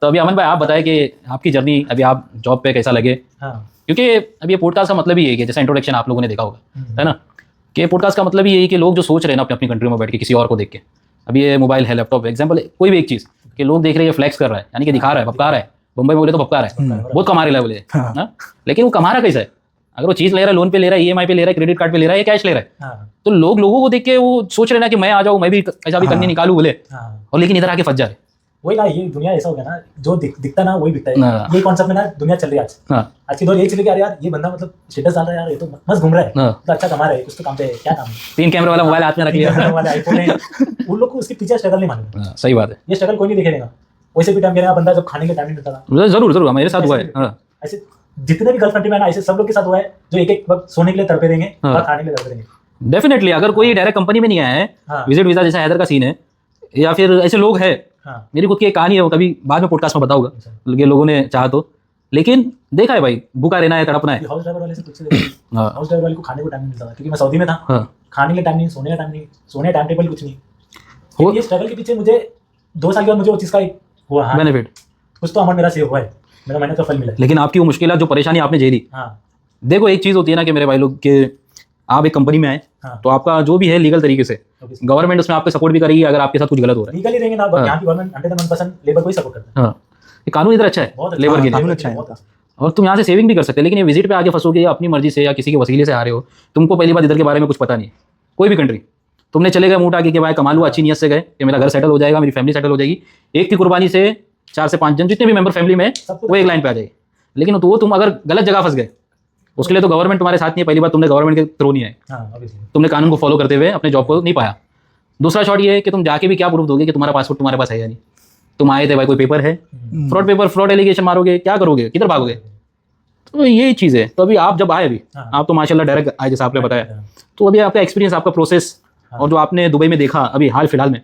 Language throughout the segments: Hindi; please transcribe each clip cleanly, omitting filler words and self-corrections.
तो अभी अमन भाई आप बताएं कि आपकी जर्नी अभी आप जॉब पे कैसा लगे। हाँ। क्योंकि अभी ये पॉडकास्ट का मतलब ही यही है कि जैसा इंट्रोडक्शन आप लोगों ने देखा होगा, है ना, कि पॉडकास्ट का मतलब ही यही कि लोग जो सोच रहे हैं ना अपनी अपनी कंट्री में बैठ के किसी और को देख के, अभी ये मोबाइल है, लैपटॉप है, एग्जाम्पल कोई भी एक चीज़ कि लोग देख रहे हैं, फ्लैक्स कर रहा है, यानी कि दिखा रहा है, भपका रहा है। मुंबई में बोले तो भपका रहा है, बहुत कमा रहा है बोले, लेकिन वो कमा रहा कैसा है? अगर वो चीज़ ले रहा है, लोन पे ले रहा है, ईएमआई पे ले रहा है, क्रेडिट कार्ड पे ले रहा है, कैश ले रहा है, तो लोगों को देख के वो सोच रहे ना कि मैं आ जाऊँ, मैं भी ऐसा भी करने निकालूं बोले, और लेकिन इधर आके फंस जा रहे। वही ना, ये दुनिया ऐसा हो गया ना, जो दिखता ना वही बिकता है। ये कॉन्सेप्ट में ना दुनिया चल रही है आज। आज की दौर यही चली यार ये बंदा मतलब स्टेटस डाल रहा है यार, ये तो मस्त घूम रहा है, तो अच्छा कमा रहा है, कुछ तो काम पे क्या काम है, 3 कैमरे वाला मोबाइल हाथ में रख लिया वाला आईफोन है। उन लोग को उसके पीछे स्ट्रगल नहीं मालूम। सही बात है, ये स्ट्रगल कोई नहीं दिखेगा। वैसे भी टाइम कह रहा बंदा जब खाने के टाइम नहीं मिलता था। जरूर मेरे साथ हुआ है। ऐसे जितने भी गर्ल कंट्री में ना ऐसे सब लोग के साथ हुआ है, जो एक एक वक्त सोने के लिए तड़पे रहेंगे और खाने के लिए तड़पे रहेंगे। डेफिनेटली अगर कोई डायरेक्ट कंपनी में नहीं आया है, विजिट वीजा जैसा हैदर का सीन है, या फिर ऐसे लोग हैं, मेरी खुद की एक कहानी है, वो कभी बाद में पॉडकास्ट में बताऊंगा, ये लोगों ने चाहा तो, लेकिन देखा है भाई, भूखा रहना है, तड़पना है। हाउस ड्राइवर वाले से कुछ हाउस ड्राइवर वाले को खाने को टाइम नहीं मिलता था, क्योंकि मैं सऊदी में था। खाने के टाइम नहीं, सोने का टाइम नहीं, सोने टाइम टेबल कुछ नहीं। ये स्ट्रगल के पीछे मुझे 2 साल के बाद मुझे वो चीज़ का हुआ बेनिफिट, कुछ तो अमाउंट मेरा सेव हुआ है, मेरा मेहनत का फल मिला। लेकिन आपकी वो मुश्किल जो परेशानी आपने झेली, देखो एक चीज़ होती है ना कि मेरे भाई लोग के आप एक कंपनी में आए, तो आपका जो भी है लीगल तरीके से गवर्नमेंट उसमें आपको सपोर्ट भी करेगी अगर आपके साथ कुछ गलत हो रहा है। लीगली रहेंगे ना, यहाँ की गवर्नमेंट 100% लेबर को ही सपोर्ट करता है। ये कानून इधर अच्छा है लेबर के लिए, अच्छा है, और तुम यहाँ से सेविंग भी कर सकते हो। लेकिन ये विजिट पे आगे फंसोगे अपनी मर्जी से या किसी के वसीले से आ रहे हो, तुमको पहली बात इधर के बारे में कुछ पता नहीं, कोई भी कंट्री, तुमने चले गए मुंह उठा के कि भाई कमा लूँ, अच्छी नीयत से गए कि मेरा घर सेटल हो जाएगा, मेरी फैमिली सेटल हो जाएगी, एक की कुर्बानी से 4 से 5 जन जितने भी मेंबर फैमिली में वो एक लाइन पे आ जाएगी। लेकिन तो वो तुम अगर गलत जगह फंस गए, उसके लिए तो गवर्नमेंट तुम्हारे साथ नहीं है। पहली बात, तुमने गवर्नमेंट के थ्रू नहीं आए, तुमने कानून को फॉलो करते हुए अपने जॉब को नहीं पाया। दूसरा शॉट ये है कि तुम जाके भी क्या प्रूफ दोगे कि तुम्हारा पासपोर्ट तुम्हारे पास है या नहीं, तुम आए थे भाई, कोई पेपर है, फ्रॉड एलिगेशन मारोगे, क्या करोगे, किधर भागोगे? तो यही चीज़ है। तो अभी आप जब आए, अभी आप तो माशाल्लाह डायरेक्ट आए जैसा आपने बताया, तो अभी आपका एक्सपीरियंस, आपका प्रोसेस, और जो आपने दुबई में देखा अभी हाल फिलहाल में,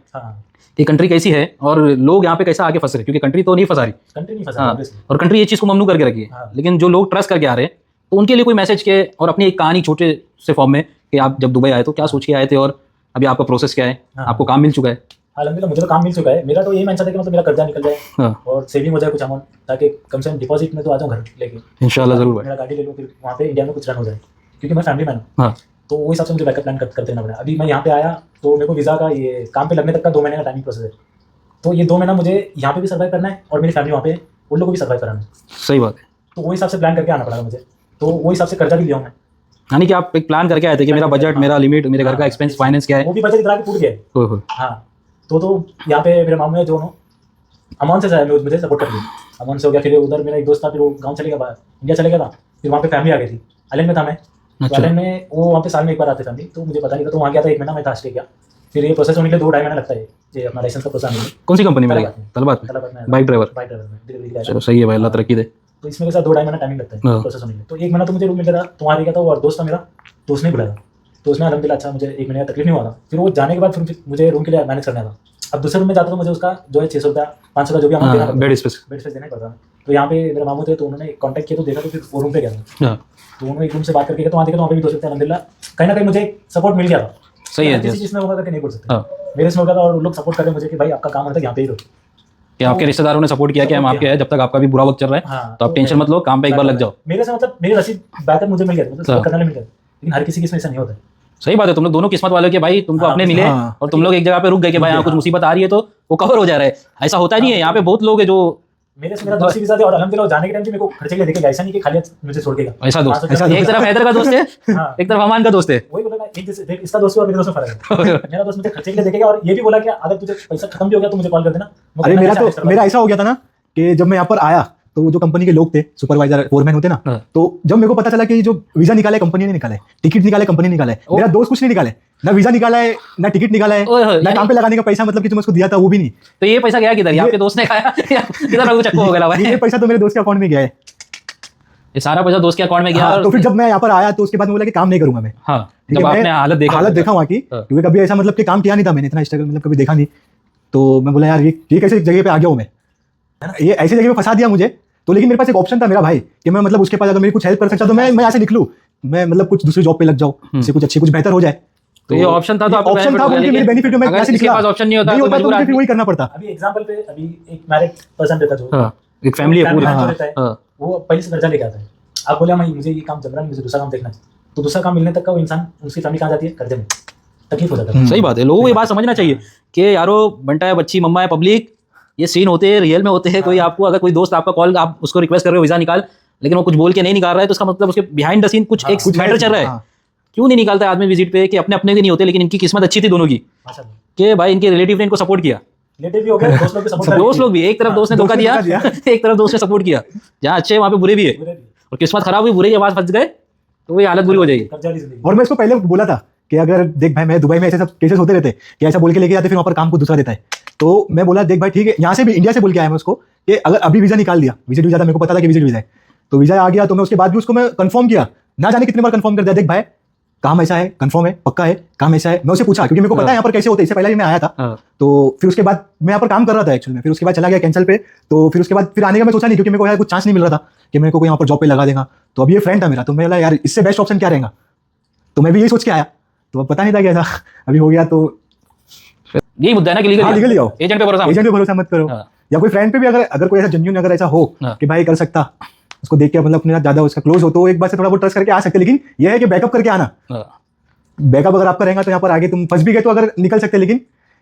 ये कंट्री कैसी है और लोग यहाँ पे कैसा आगे फंस रहे, क्योंकि कंट्री तो नहीं फंसा रही, और कंट्री ये चीज़ को ममनू करके रखी है, लेकिन जो लोग ट्रस्ट करके आ रहे हैं, तो उनके लिए कोई मैसेज के और अपनी एक कहानी छोटे से फॉर्म में कि आप जब दुबई आए तो क्या सोच के आए थे, और अभी आपका प्रोसेस क्या है, आपको काम मिल चुका है? अल्हम्दुलिल्लाह मुझे तो काम मिल चुका है। मेरा तो यही माइंडसेट है कि मतलब मेरा कर्जा निकल जाए और सेविंग हो जाए कुछ अमाउंट, ताकि कम से कम डिपॉजिट में तो आ जाऊँ घर लेके, इंशाल्लाह जरूर मेरा गाड़ी ले लूँ, फिर वहाँ पे इंडिया में कुछ रन हो जाए, क्योंकि मैं फैमिली मैन हूँ। तो वो हिसाब से मुझे बैकअप प्लान करते रहना पड़ा। अभी मैं यहाँ पे आया तो मेरे को वीज़ा का ये काम पे लगने तक का 2 महीने का टाइमिंग प्रोसेस है। तो ये 2 महीना मुझे यहाँ पे भी सर्वाइव करना है और मेरी फैमिली वहाँ पे उन लोगों को भी सर्वाइव कराना है। सही बात है। तो वो हिसाब से प्लान करके आना पड़ा मुझे, तो वो हिसाब से कर्जा भी लिया हूँ मैं। यानी कि आप एक प्लान करके आए थे कि मेरा बजट, मेरा लिमिट, मेरे घर का एक्सपेंस, फाइनेंस क्या है, वो भी बजट इतना टूट गया है। हाँ, तो यहाँ पे मेरे मामू है जो अमन से मुझे सपोर्ट कर दिया। अमन से हो गया, फिर उधर मेरा एक दोस्त था, फिर वो गाँव चले गया, बाहर इंडिया चले गया था, फिर वहाँ पे फैमिली आ गई थी। आइलैंड में था मैं, आइलैंड में वो वहाँ पे साल में एक बार आते फैमिली, तो मुझे पता नहीं था, तो वहाँ गया था 1 महीना मैं था, स्टे किया। फिर ये प्रोसेस होने के लिए 2-2.5 महीना लगता है, ये अपना लाइसेंस का प्रोसेस होने। कौन सी कंपनी में? तलबात में बाइक ड्राइवर में। चलो सही है भाई, अल्लाह तरक्की दे। तो इसमें के साथ 2-2.5 महीना टाइमिंग लगता है प्रोसेस होने में। तो 1 महीना तो मुझे रूम मिल गया था, तो वहाँ रह गया था, और दोस्त था मेरा, तो उसने बुलाया था, तो उसमें अल्हम्दुलिल्लाह अच्छा मुझे 1 महीने का तकलीफ नहीं हुआ था। फिर वो जाने के बाद फिर मुझे रूम के लिए मैनेज करना था। अब दूसरे रूम में जाता तो मुझे उसका जो है 600 रुपया 500 का जो भी अमाउंट देना पड़ता, बेड स्पेस देना पड़ता। तो यहाँ पे मेरे मामू थे, तो उन्होंने कॉन्टैक्ट किया, तो देखा, तो फिर वो रूम पे गया था, तो उन्होंने एक रूम से बात करके, तो वहाँ देखा, तो वहाँ पे भी 2 सकते हैं। अल्हम्दुलिल्लाह कहीं ना कहीं मुझे सपोर्ट मिल गया था। सही है, किसी चीज़ में होगा करके नहीं बोल सकते, मेरे इसमें हो गया था, और लोग सपोर्ट कर रहे मुझे कि भाई आपका काम होता है यहाँ पे ही रहो, कि आपके रिश्तेदारों ने सपोर्ट किया कि हम आपके हैं, जब तक आपका भी बुरा वक्त चल रहा है तो आप टेंशन मत लो, काम पे एक बार लग जाओ। मेरे से मतलब मेरी रसीद बैकअप मुझे मिल गया, मतलब करने मिल गया, लेकिन हर किसी किस्म ऐसा नहीं होता है। सही बात है, तुम लोग दोनों किस्मत वाले के भाई, तुमको अपने मिले और तुम लोग एक जगह पे रुक गए कि भाई यहाँ कुछ मुसीबत आ रही है तो वो कवर हो जा रहा है। ऐसा होता नहीं है, यहाँ पे बहुत लोग है जो मेरे से मेरा दोस्त भी साथ है, और अल्हम्दुलिल्लाह जाने के टाइम भी मेरे को खर्चे के लिए देखेगा, ऐसा नहीं कि खाली मुझे छोड़ देगा। ऐसा दोस्त, एक तरफ हैदर का दोस्त है, एक तरफ अमान का दोस्त है। वही बोला, एक इसका दोस्त और मेरे दोस्त में फर्क है। मेरा दोस्त मुझे खर्चे के लिए देखेगा, और ये भी बोला कि अगर तुझे पैसा खत्म भी हो गया तो मुझे कॉल कर देना। अरे मेरा ऐसा हो गया था ना कि जब मैं यहाँ पर आया, तो वो जो कंपनी के लोग थे, सुपरवाइजर, फोरमैन होते ना, तो जब मेरे को पता चला कि जो वीजा निकाला है कंपनी ने निकाला है, टिकट निकाला है कंपनी ने निकाला है, मेरा दोस्त कुछ नहीं निकाला है, ना वीजा निकाला है, ना टिकट निकाला है, ना काम पे लगाने का पैसा, मतलब कि तुम उसको दिया था वो भी नहीं। तो ये पैसा गया किधर? आपके दोस्त ने खाया किधर? रघु चक्को हो गया भाई। ये पैसा तो मेरे दोस्त के अकाउंट में गया है, ये सारा पैसा दोस्त के अकाउंट में गया। तो फिर जब मैं यहाँ पर आया तो उसके बाद बोला कि काम नहीं करूंगा मैं। जब आपने हालत देखा वहाँ की, क्योंकि कभी ऐसा मतलब कि काम किया नहीं था मैंने, इतना स्ट्रगल मतलब कभी देखा नहीं, तो मैं बोला यार ये कैसे जगह पे आ गया हूँ मैं, ये ऐसी जगह पे फंसा दिया मुझे। तो लेकिन मेरे पास एक ऑप्शन था मेरा भाई, कि मैं मतलब उसके पास अगर मेरी कुछ हेल्प कर सकता तो मैं यहाँ से निकलूँ, मैं मतलब कुछ दूसरी जॉब पे लग जाऊँ, इससे कुछ अच्छी कुछ बेहतर हो जाए। तो ये ऑप्शन था तो आपको ऑप्शन benefit था हो गया, बोल के मेरे लेकिन बेनिफिट में अगर कैसे किसी के निकला पास ऑप्शन नहीं होता नहीं तो होता तो मजबूर मुझे फिर आदमी। वही करना पड़ता। अभी एग्जांपल पे अभी एक मैरिड पर्सन रहता जो हाँ, एक फैमिली है पूरी। family man जो हाँ, रहता है हाँ, वो पहले से कर्जा लेके आता है। आप बोले मैं मुझे ये काम चल रहा है मुझे दूसरा काम देखना चाहिए, तो दूसरा काम मिलने तक का वो इंसान उसकी फैमिली कहाँ जाती है, कर्जे में, तकलीफ हो जाता है। सही बात है। लोगों को ये बात समझना चाहिए कि यारो बंटा है, बच्ची, मम्मा है, पब्लिक, ये सीन होते हैं, रियल में होते हैं। कोई आपको अगर कोई दोस्त आपका कॉल, आप उसको रिक्वेस्ट कर रहे हो वीजा निकाल, लेकिन वो कुछ बोल के नहीं निकाल रहा है, तो उसका मतलब उसके बिहाइंड द सीन कुछ एक कुछ मैटर चल रहा है। हाँ। क्यों नहीं निकालता है आदमी विजिट पे? कि अपने अपने के नहीं होते, लेकिन इनकी किस्मत अच्छी थी दोनों की माशाल्लाह, कि भाई इनके रिलेटिव ने इनको सपोर्ट किया। रिलेटिव भी हो गए, दोस्त लोग भी सपोर्ट दोस्त लोग भी, एक तरफ दोस्त ने धोखा दिया, एक तरफ दोस्त ने सपोर्ट किया। जहाँ अच्छे वहाँ पे बुरे भी है, और किस्मत खराब हुई, बुरे के पास फंस गए तो वही हालत बुरी हो जाएगी। कर्जा वाली जिंदगी। और मैं इसको पहले बोला था कि अगर देख भाई, मैं दुबई में ऐसे सब केसेस होते रहते कि ऐसा बोल के लेके जाते फिर वहाँ पर काम को दूसरा देता है। तो मैं बोला देख भाई ठीक है, यहाँ से भी इंडिया से बोल के आया मैं उसको कि अगर अभी वीजा निकाल दिया, विजिट वीजा था, मेरे को पता था कि विजिट वीजा है, तो वीजा आ गया, तो मैं उसके बाद भी उसको मैं कंफर्म किया, ना जाने कितने बार कंफर्म कर दिया, देख भाई काम ऐसा है, कंफर्म है, पक्का है, काम ऐसा है। मैं उससे पूछा क्योंकि मेरे को पता है यहाँ पर कैसे होते हैं, इससे पहले भी मैं आया था। हाँ, तो फिर उसके बाद मैं यहाँ पर काम कर रहा था एक्चुअली में, फिर उसके बाद चला गया कैंसिल पे। तो फिर उसके बाद फिर आने का मैं सोचा नहीं, क्योंकि मेरे को यार कुछ चांस नहीं मिल रहा था कि मेरे को कोई यहाँ पर जॉब पे लगा देगा। तो अब ये फ्रेंड था मेरा, तो मैं बोला यार इससे बेस्ट ऑप्शन क्या रहेगा, तो मैं भी यही सोच के आया। तो अब पता नहीं था कि ऐसा अभी हो गया। तो यही मुद्दा है ना कि हाँ, लीगली आओ, एजेंट पे भरोसा मत। एजेंट पे भरोसा मत करो, हाँ। या कोई फ्रेंड पे भी अगर कोई ऐसा जेन्युइन अगर ऐसा हो हाँ। कि भाई कर सकता, उसको देख के मतलब अपने साथ ज्यादा उसका क्लोज हो, तो एक बार से थोड़ा बहुत ट्रस्ट करके आ सकते। लेकिन यह है कि बैकअप करके आना, हाँ, बैकअप अगर आपका रहेगा तो यहाँ पर आगे तुम फंस भी गए तो अगर निकल सकते, लेकिन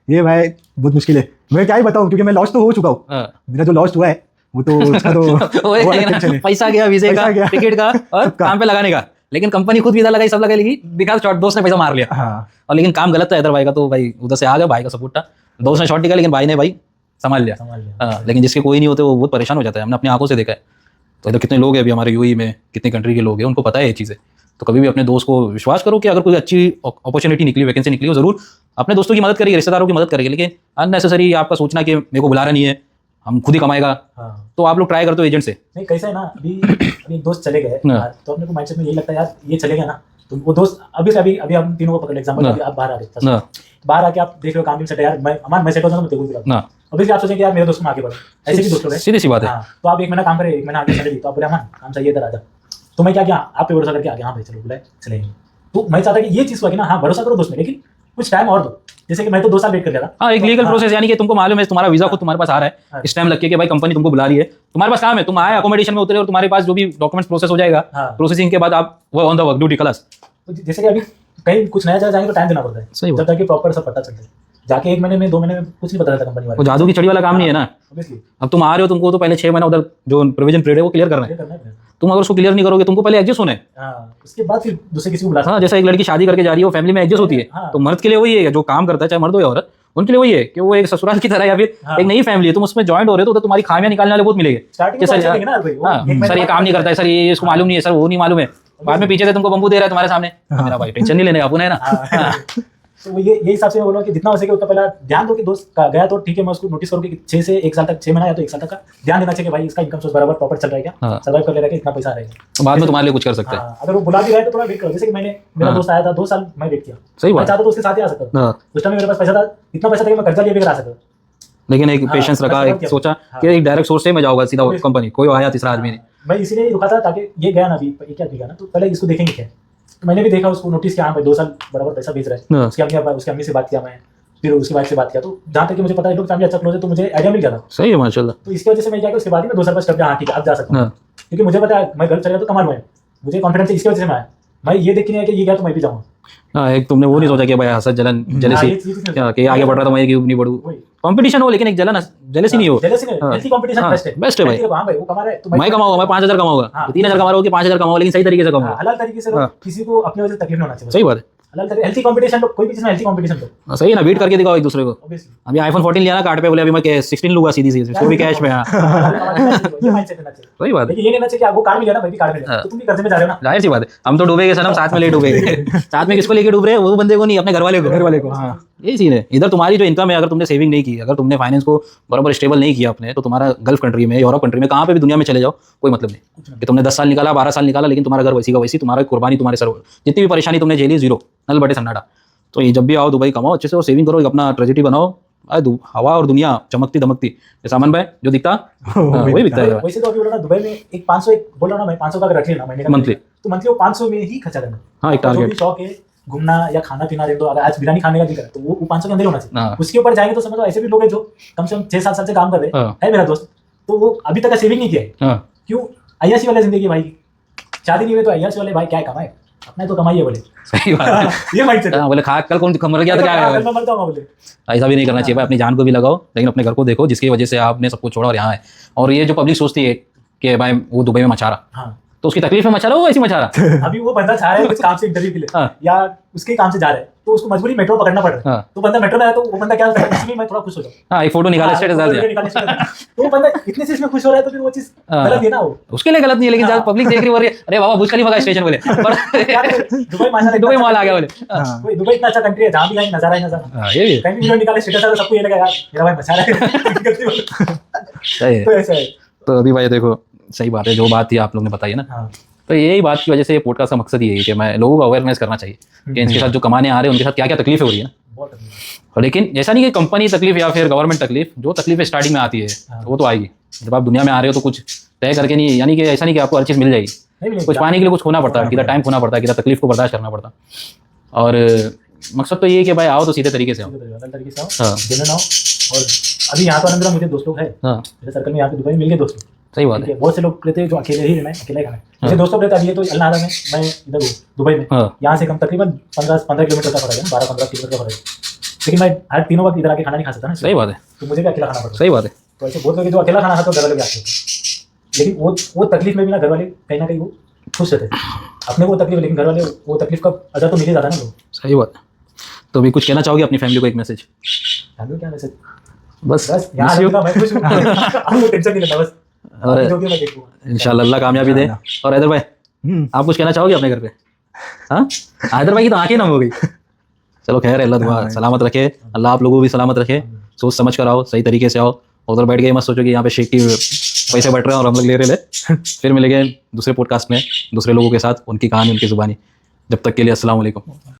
ये भाई बहुत मुश्किल है। मैं क्या ही बताऊं, क्योंकि मैं लॉस्ट तो हो चुका हूँ। हाँ। मेरा जो लॉस्ट हुआ है वो तो उसका तो वो वो है अलग ना, tension है। पैसा गया वीजे पैसा का, गया। टिकट का और सबका। काम पे लगाने का, लेकिन कंपनी खुद वीजा लगाई, सब लगाई, लेकिन बिकॉज शॉर्ट दोस्त ने पैसा मार लिया। हाँ, और लेकिन काम गलत था इधर भाई का, तो भाई उधर से आ गया, भाई का सपोर्ट था, दोस्त ने शॉर्ट टिका, लेकिन भाई ने भाई संभाल लिया। संभाल लिया। हाँ, लेकिन जिसके कोई नहीं होते वो बहुत परेशान हो जाता है। हमने अपनी आंखों से देखा है। तो इधर कितने लोग हैं अभी हमारे यूएई में, कितनी कंट्री के लोग हैं, उनको पता है ये चीज़ें। तो कभी भी अपने दोस्त को विश्वास करो कि अगर कोई अच्छी अपॉर्चुनिटी निकली, वैकेंसी निकली हो, जरूर अपने दोस्तों की मदद करेगी, रिश्तेदारों की मदद करेगी। लेकिन अननेसेसरी आपका सोचना कि मेरे को बुला रहा नहीं है, हम खुद ही कमाएगा, हाँ। तो आप लोग ट्राई करते हो एजेंट से। नहीं कैसा है ना, अभी एक दोस्त चले गए हाँ। तो अपने को माइंडसेट में यही लगता है यार ये चले गया ना, तो वो दोस्त अभी अभी हम तीनों को पकड़ एग्जांपल, हाँ। अभी आप बाहर आ गए, ना बाहर आके आप देख रहे हो काम भी सेट है यार, मैं सेट हो जाऊंगा, मैं तेरे को भी ना, अभी आप सोचेंगे यार मेरे दोस्त में आगे बढ़ो, ऐसे भी दोस्त लोग हैं। सीधी सी बात है। हाँ, तो आप एक महीना काम करें, एक महीना आगे चले, तो आप बोले अमन काम चाहिए, इधर आ जा। तो मैं क्या किया, आप पे भरोसा करके आ गया, हाँ भाई चलो बुलाए चलेंगे। तो मैं चाहता कि ये चीज़ हुआ कि ना, हाँ भरोसा करो दोस्त में, लेकिन कुछ टाइम और दो। जैसे कि मैं तो 2 साल वेट कर लिया था। हाँ, एक लीगल हाँ। प्रोसेस, यानी कि तुमको मालूम है तुम्हारा वीजा खुद तुम्हारे पास आ रहा है, हाँ। इस टाइम लग के कि भाई कंपनी तुमको बुला रही है, तुम्हारे पास काम है, तुम आए अकोमोडेशन में उतरे और तुम्हारे पास जो भी डॉक्यूमेंट्स प्रोसेस हो जाएगा, हाँ। प्रोसेसिंग के बाद आप वो on the work duty class. तो जैसे कि अभी कहीं कुछ नया जगह जाएंगे तो टाइम देना पड़ता है, सही बात। जब तक कि प्रॉपर सब पता चलता है। जाके 1 महीने में 2 महीने में कुछ नहीं पता रहता कंपनी वाले वो जादू की छड़ी वाला काम नहीं है ना। Obviously, अब तुम आ रहे हो, तुमको तो पहले 6 महीना उधर जो प्रोविजन पीरियड है वो क्लियर करना है। ये करना है। तुम अगर उसको क्लियर नहीं करोगे, तुमको पहले एडजस्ट होना है। हाँ, उसके बाद फिर दूसरे किसी को बुला सकते हाँ, जैसा एक लड़की शादी करके जा रही है, वो फैमिली में एडजस्ट होती है, हाँ। तो मर्द के लिए वही है, जो काम करता है चाहे मर्द हो या औरत, उनके लिए वही है कि वो एक ससुराल की तरह या फिर हाँ। एक नई फैमिली है, तुम उसमें ज्वाइंट हो रहे हो, तो उधर तुम्हारी खामियां निकालने वाले बहुत मिलेंगे। स्टार्टिंग कि में सर तो यार, अच्छे लगेंगे ना भाई, वो हाँ, एक महीने सर ये बाद काम नहीं करता है, सर ये इसको मालूम नहीं है, सर वो नहीं मालूम है, बाद में पीछे से तुमको बम्बू दे रहा है तुम्हारे सामने, मेरा भाई टेंशन नहीं लेने का, अपन है ना। हाँ। तो वो ये हिसाब से मैं बोलूँगा कि जितना हो सके उतना पहला ध्यान दो कि दोस्त का गया तो ठीक है, मैं उसको नोटिस करूँ कि 6 से 1 साल तक, 6 महीना या तो 1 साल तक का ध्यान देना चाहिए कि भाई इसका इनकम सोर्स बराबर प्रॉपर चल रहा है क्या, हाँ। सर्वाइव कर ले रहा है क्या, इतना पैसा आ रहा है। तो बाद में तुम्हारे लिए कुछ कर सकते हैं। हाँ, अगर वो बुला भी रहा है तो थोड़ा वेट करो। जैसे कि मेरा हाँ। दोस्त आया था, 2 साल मैं वेट किया, सही मैं बात है। चाहता तो उसके साथ ही आ सकता था। हाँ, उस टाइम मेरे पास पैसा था, इतना पैसा था कि मैं कर्जा लिए भी करा सकता। लेकिन एक हाँ, पेशेंस रखा, बस एक क्या। सोचा हाँ। कि एक डायरेक्ट सोर्स से मैं जाऊंगा सीधा कंपनी, कोई आया तीसरा आदमी नहीं। मैं इसीलिए रुका था ताकि ये गया ना, अभी ये क्या दिखा ना, तो पहले इसको देखेंगे क्या। तो मैंने भी देखा, उसको नोटिस किया, हाँ भाई 2 साल बराबर पैसा भेज रहा है। हाँ। उसकी अम्मी से बात किया मैं, फिर उसकी वाइफ से बात किया, तो जहाँ तक कि मुझे पता है लोग फैमिली अच्छा क्लोज है, तो मुझे आइडिया मिल गया था। सही है माशाल्लाह। तो इसकी वजह से मैं क्या किया, उसके बाद ही मैं 2 साल बाद स्टेप लिया, हाँ ठीक है अब जा सकता हूँ, हाँ, क्योंकि मुझे पता है मैं गलत चलेगा तो कमाल हुआ है, मुझे कॉन्फिडेंस है, इसकी वजह से मैं आया। मैं ये देख के नहीं आया कि ये गया तो मैं भी जाऊँगा। हाँ, एक तुमने वो नहीं सोचा कि भाई हसद जलन हाँ, जेलसी ये चीज़ नहीं क्या कि आगे बढ़ रहा था मैं क्यों नहीं बढ़ूँ, वही। कंपटीशन हो, लेकिन एक जलन जेलसी नहीं हो। जेलसी नहीं, हाँ। हेल्थी कंपटीशन हाँ, बेस्ट है। बेस्ट है भाई। हाँ भाई वो कमा रहा है तो मैं कमाऊंगा, मैं 5,000 कमाऊंगा, हाँ। 3,000 कमा रहा हूँ कि 5,000 कमाऊंगा, लेकिन सही तरीके से कमाऊंगा। हलाल तरीके से हाँ। किसी को अपनी वजह से तकलीफ नहीं होना चाहिए। सही बात है। हलाल तरीके, हेल्थी कंपटीशन लो, कोई भी चीज़ में हेल्थी कंपटीशन लो। हाँ, सही है ना, बीट करके दिखाओ एक दूसरे को। ऑब्वियसली अभी आईफोन 14 लिया ना कार्ड पे, बोले अभी मैं 16 लूंगा सीधी सीधी, वो भी कैश में। हाँ, ये माइंडसेट रहना चाहिए। सही बात है। लेकिन ये नहीं रहना चाहिए कि आपको कार मिल गया ना, मैं भी कार मिल गया, हाँ। तो तुम भी कर्जे में जा रहे हो ना। जाहिर सी बात है, हम तो डूबेगे सनम, साथ में ले डूबेगे। साथ में किसको लेके डूब रहे हैं, वो बंदे को नहीं, अपने घर वाले को। घर वाले को, हाँ। यही सीन है। इधर तुम्हारी जो इनकम है, अगर तुमने सेविंग नहीं की, अगर तुमने फाइनेंस को बराबर स्टेबल नहीं किया अपने, तो तुम्हारा गल्फ कंट्री में, यूरोप कंट्री में, कहाँ पे भी दुनिया में चले जाओ, कोई मतलब नहीं कि तुमने 10 साल निकाला, 12 साल निकाला, लेकिन तुम्हारा घर वैसी का वैसी, तुम्हारा कुर्बानी तुम्हारे सर, जितनी भी परेशानी तुमने झेली, जीरो, नल बटे सन्नाटा। तो ये जब भी आओ दुबई कमाओ अच्छे से और सेविंग करो, एक अपना ट्रेजेडी बनाओ। हवा और दुनिया चमकती दमकती, जैसा अमन भाई जो दिखता वही दिखता है। वैसे तो अभी बोला ना दुबई में एक 500, एक बोल रहा ना मैं 500 का अगर रख लेना महीने का, Monthly। तो मंथली वो 500 में ही खर्चा करना। हाँ, एक आपका जो target। भी शौक है घूमना या खाना पीना देख दो, अगर आज बिरयानी खाने का दिल करे तो वो 500 के अंदर ही होना चाहिए। हाँ। उसके ऊपर जाएंगे तो समझो ऐसे भी लोग हैं जो कम से कम 6-7 साल से काम कर रहे हाँ। है मेरा दोस्त, तो वो अभी तक सेविंग नहीं किया है। हाँ क्यों? अय्याशी वाले जिंदगी भाई, शादी नहीं हुई तो अय्याशी वाले भाई क्या कमाए, अपना तो कमाइए बोले। सही बात है। ये माइंडसेट हाँ, बोले खा कल कौन मर गया तो क्या है? मैं मर जाऊंगा बोले। ऐसा भी नहीं करना चाहिए भाई, अपनी जान को भी लगाओ लेकिन अपने घर को देखो, जिसकी वजह से आपने सब कुछ छोड़ा और यहाँ है। और ये जो पब्लिक सोचती है कि भाई वो दुबई में मचा रहा, हाँ, तो उसकी तकलीफ में मचा रहा, वो ऐसी मचा रहा। अभी वो बंदा चाह रहा है कुछ काम से इंटरव्यू के लिए हाँ। या उसके काम से जा रहा है तो उसको मजबूरी मेट्रो पकड़ना पड़ रहा है। हाँ। तो बंदा मेट्रो में आया तो वो बंदा क्या करता है, इसमें मैं थोड़ा खुश हो जाऊँ। हाँ, एक फोटो निकाला, स्टेटस डाल दिया। तो वो बंदा इतने से इसमें खुश हो रहा है तो फिर वो चीज हाँ। गलत है ना। वो उसके लिए गलत नहीं है, लेकिन जब पब्लिक देख रही हो रही है, अरे बाबा बुर्ज खलीफा का स्टेशन बोले पर दुबई माशाल्लाह दुबई मॉल आ गया बोले। हाँ। कोई दुबई इतना अच्छा कंट्री है जहाँ भी जाएंगे नजारा ही नजारा। हाँ, ये भी कहीं भी वीडियो निकाले स्टेटस आए तो सबको ये लगा यार मेरा भाई मचा रहा है। सही है। तो ऐसा है। तो अभी भाई देखो, सही बात है, जो बात थी आप लोगों ने बताई है ना, हाँ, तो यही बात की वजह से ये पॉडकास्ट का मकसद यही है कि मैं लोगों को अवेयरनेस करना चाहिए कि इनके साथ जो कमाने आ रहे हैं उनके साथ क्या क्या तकलीफें हो रही है ना। बहुत तकलीफ। और लेकिन ऐसा नहीं कि कंपनी तकलीफ या फिर गवर्नमेंट तकलीफ, जो तकलीफ स्टार्टिंग में आती है वो तो आएगी। जब आप दुनिया में आ रहे हो तो कुछ तय करके नहीं, यानी कि ऐसा नहीं कि आपको हर चीज़ मिल जाएगी, नहीं मिलेगी। कुछ पाने के लिए कुछ खोना पड़ता है, कितना टाइम खोना पड़ता है, कितना तकलीफ को बर्दाश्त करना पड़ता है। और मकसद तो ये है कि भाई आओ तो सीधे तरीके से आओ। अलग तरीके से आओ, हाँ। जेन्युइन आओ। और अभी यहाँ तो अलहमदुलिल्लाह मुझे दोस्त लोग हैं, हाँ, मेरे सर्कल में यहाँ पे दुबई में मिल गए दोस्त लोग। सही बात ठीक है। है, बहुत से लोग रहते हैं जो अकेले ही रहना है, अकेले ही खाना है। मुझे दोस्तों रहता है, ये तो अल्लाह में, मैं इधर हूँ दुबई में, हाँ, यहाँ से कम तकरीबन 15 किलोमीटर का फर्क है, 12-15 किलोमीटर का फर्क है। लेकिन मैं हर तीनों वक्त इधर आके खाना नहीं खा सकता ना, सही बात है, तो मुझे भी अकेला खाना पड़ता है। सही बात है। तो ऐसे बहुत लोग हैं जो अकेला खाना खाता तो घर वाले भी आते हैं, लेकिन वो तकलीफ में भी ना घर वाले कहीं ना कहीं वो खुश रहते हैं। अपने को तकलीफ, लेकिन घर वाले वो तकलीफ का अदा तो मिल ही जाता है ना लोग। सही बात है। तो अभी कुछ कहना चाहोगे अपनी फैमिली को, एक मैसेज? फैमिली क्या वैसे बस बस यहाँ miss you। अलहमदुलिल्लाह मैं खुश हूँ, आपको टेंशन नहीं लेता, बस और जो भी मैं देखूँगा। इंशाल्लाह अल्लाह कामयाबी दे। और हैदर भाई, आप कुछ कहना चाहोगे अपने घर पे? हाँ, हैदर भाई की तो आंखें नम हो गई। चलो खैर है, अल्लाह दुआ सलामत रखे, अल्लाह आप लोगों को भी सलामत रखे। सोच समझ कर आओ, सही तरीके से आओ। उधर बैठ के मत सोचो कि यहाँ पे शेख की पैसे बट रहे हैं और हम लोग ले रहे ले। फिर मिलेंगे दूसरे पॉडकास्ट में दूसरे लोगों के साथ, उनकी कहानी, उनकी जुबानी। जब तक के लिए अस्सलाम वालेकुम।